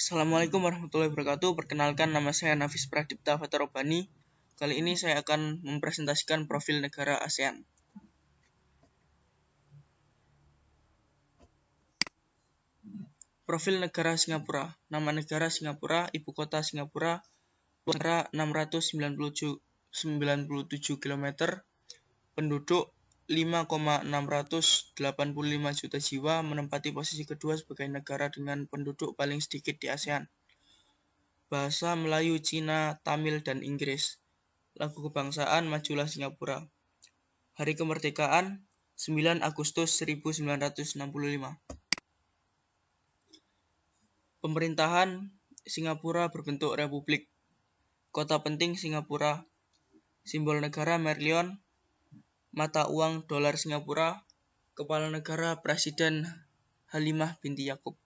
Assalamualaikum warahmatullahi wabarakatuh. Perkenalkan, nama saya Nafis Pradipta Fatarobani. Kali ini saya akan mempresentasikan profil negara ASEAN. Profil negara Singapura. Nama negara Singapura, ibu kota Singapura, luas negara 697 km, penduduk 5,685 juta jiwa, menempati posisi kedua sebagai negara dengan penduduk paling sedikit di ASEAN. Bahasa Melayu, Cina, Tamil, dan Inggris. Lagu kebangsaan, Majulah Singapura. Hari kemerdekaan 9 Agustus 1965. Pemerintahan Singapura berbentuk republik. Kota penting Singapura. Simbol negara Merlion. Mata uang dolar Singapura. Kepala negara Presiden Halimah binti Yaakob.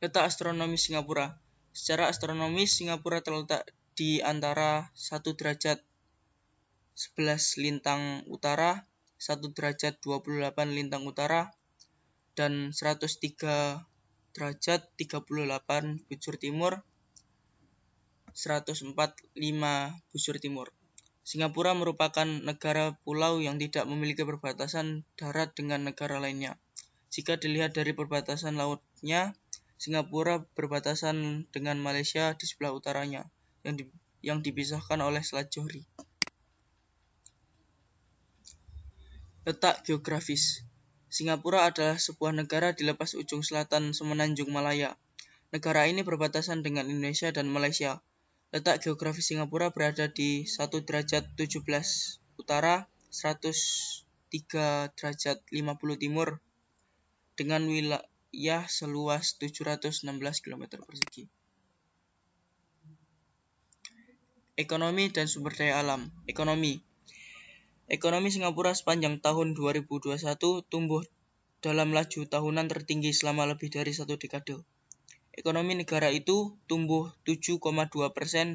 Letak astronomis Singapura. Secara astronomis, Singapura terletak di antara 1 derajat 11 lintang utara, 1 derajat 28 lintang utara, dan 103 derajat 38 bujur timur, 145 bujur timur. Singapura merupakan negara pulau yang tidak memiliki perbatasan darat dengan negara lainnya. Jika dilihat dari perbatasan lautnya, Singapura berbatasan dengan Malaysia di sebelah utaranya, yang dipisahkan oleh Selat Johri. Letak geografis. Singapura adalah sebuah negara di lepas ujung selatan semenanjung Malaya. Negara ini berbatasan dengan Indonesia dan Malaysia. Letak geografis Singapura berada di 1 derajat 17 utara, 103 derajat 50 timur, dengan wilayah seluas 716 km persegi. Ekonomi dan sumber daya alam. Ekonomi Singapura sepanjang tahun 2021 tumbuh dalam laju tahunan tertinggi selama lebih dari 1 dekade. Ekonomi negara itu tumbuh 7,2%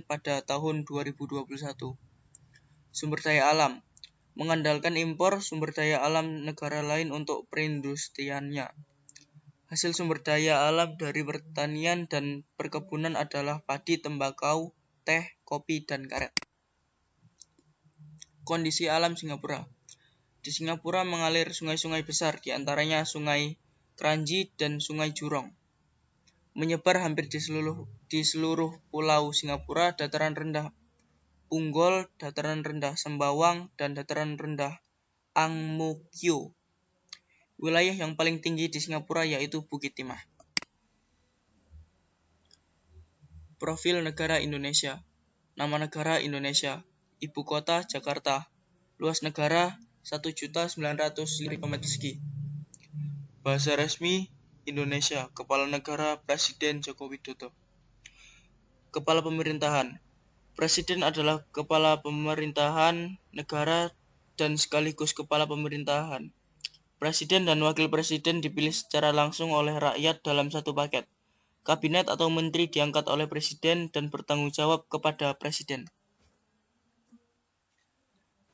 pada tahun 2021. Sumber daya alam. Mengandalkan impor sumber daya alam negara lain untuk perindustriannya. Hasil sumber daya alam dari pertanian dan perkebunan adalah padi, tembakau, teh, kopi, dan karet. Kondisi alam Singapura. Di Singapura mengalir sungai-sungai besar, di antaranya Sungai Kranji dan Sungai Jurong. Menyebar hampir di seluruh pulau Singapura, dataran rendah Punggol, dataran rendah Sembawang, dan dataran rendah Ang Mo Kio. Wilayah yang paling tinggi di Singapura yaitu Bukit Timah. Profil negara Indonesia. Nama negara Indonesia. Ibu kota Jakarta. Luas negara 1.900.000 km persegi. Bahasa resmi Indonesia. Kepala negara Presiden Joko Widodo. Kepala pemerintahan. Presiden adalah kepala pemerintahan negara dan sekaligus kepala pemerintahan. Presiden dan wakil presiden dipilih secara langsung oleh rakyat dalam satu paket. Kabinet atau menteri diangkat oleh presiden dan bertanggung jawab kepada presiden.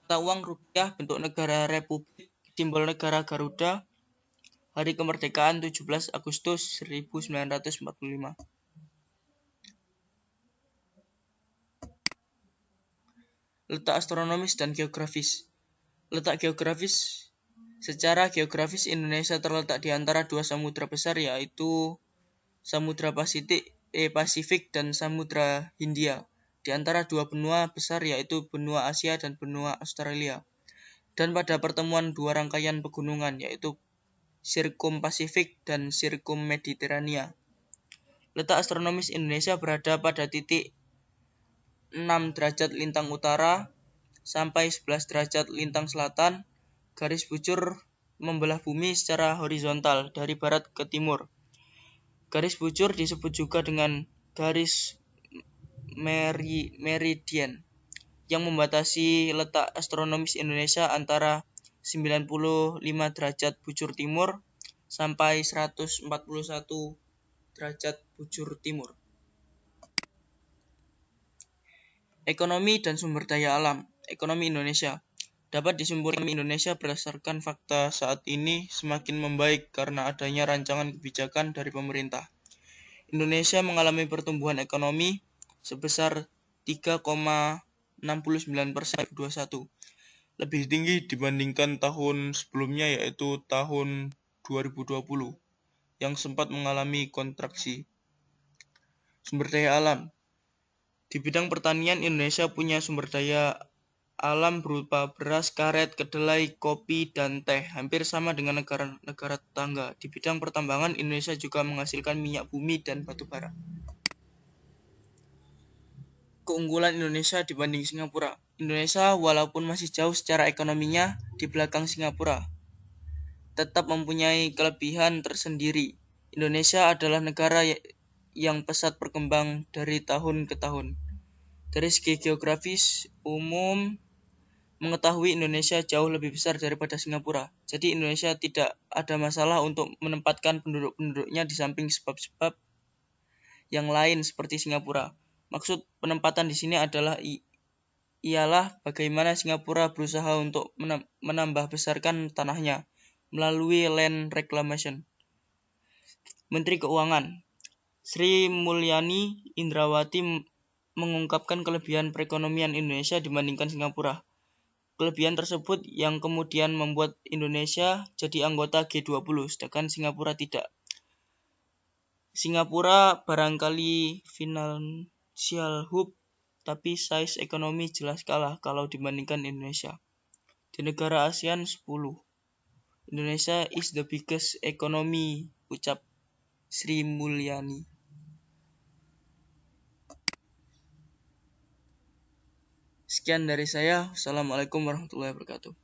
Mata uang rupiah bentuk negara republik, simbol negara Garuda. Hari kemerdekaan 17 Agustus 1945. Letak astronomis dan geografis. Letak geografis. Secara geografis Indonesia terletak di antara 2 samudra besar, yaitu Samudra Pasifik dan Samudra Hindia, di antara 2 benua besar yaitu benua Asia dan benua Australia, dan pada pertemuan 2 rangkaian pegunungan yaitu Sirkum Pasifik dan Sirkum Mediterania. Letak astronomis Indonesia berada pada titik 6 derajat lintang utara sampai 11 derajat lintang selatan. Garis bujur membelah bumi secara horizontal dari barat ke timur. Garis bujur disebut juga dengan garis meridian yang membatasi letak astronomis Indonesia antara 95 derajat bujur timur sampai 141 derajat bujur timur. Ekonomi dan sumber daya alam. Ekonomi Indonesia. Dapat disimpulkan Indonesia berdasarkan fakta saat ini semakin membaik karena adanya rancangan kebijakan dari pemerintah. Indonesia mengalami pertumbuhan ekonomi sebesar 3,69% 2021, lebih tinggi dibandingkan tahun sebelumnya yaitu tahun 2020 yang sempat mengalami kontraksi. Sumber daya alam. Di bidang pertanian, Indonesia punya sumber daya alam berupa beras, karet, kedelai, kopi, dan teh, hampir sama dengan negara-negara tetangga. Di bidang pertambangan, Indonesia juga menghasilkan minyak bumi dan batu bara. Keunggulan Indonesia dibanding Singapura. Indonesia walaupun masih jauh secara ekonominya di belakang Singapura, tetap mempunyai kelebihan tersendiri. Indonesia adalah negara yang pesat berkembang dari tahun ke tahun. Dari segi geografis, umum mengetahui Indonesia jauh lebih besar daripada Singapura. Jadi Indonesia tidak ada masalah untuk menempatkan penduduk-penduduknya di samping sebab-sebab yang lain seperti Singapura. Maksud penempatan di sini ialah bagaimana Singapura berusaha untuk menambah besarkan tanahnya melalui land reclamation. Menteri Keuangan Sri Mulyani Indrawati mengungkapkan kelebihan perekonomian Indonesia dibandingkan Singapura. Kelebihan tersebut yang kemudian membuat Indonesia jadi anggota G20, sedangkan Singapura tidak. Singapura barangkali financial hub, tapi size ekonomi jelas kalah kalau dibandingkan Indonesia. Di negara ASEAN 10, Indonesia is the biggest economy, ucap Sri Mulyani. Sekian dari saya. Wassalamualaikum warahmatullahi wabarakatuh.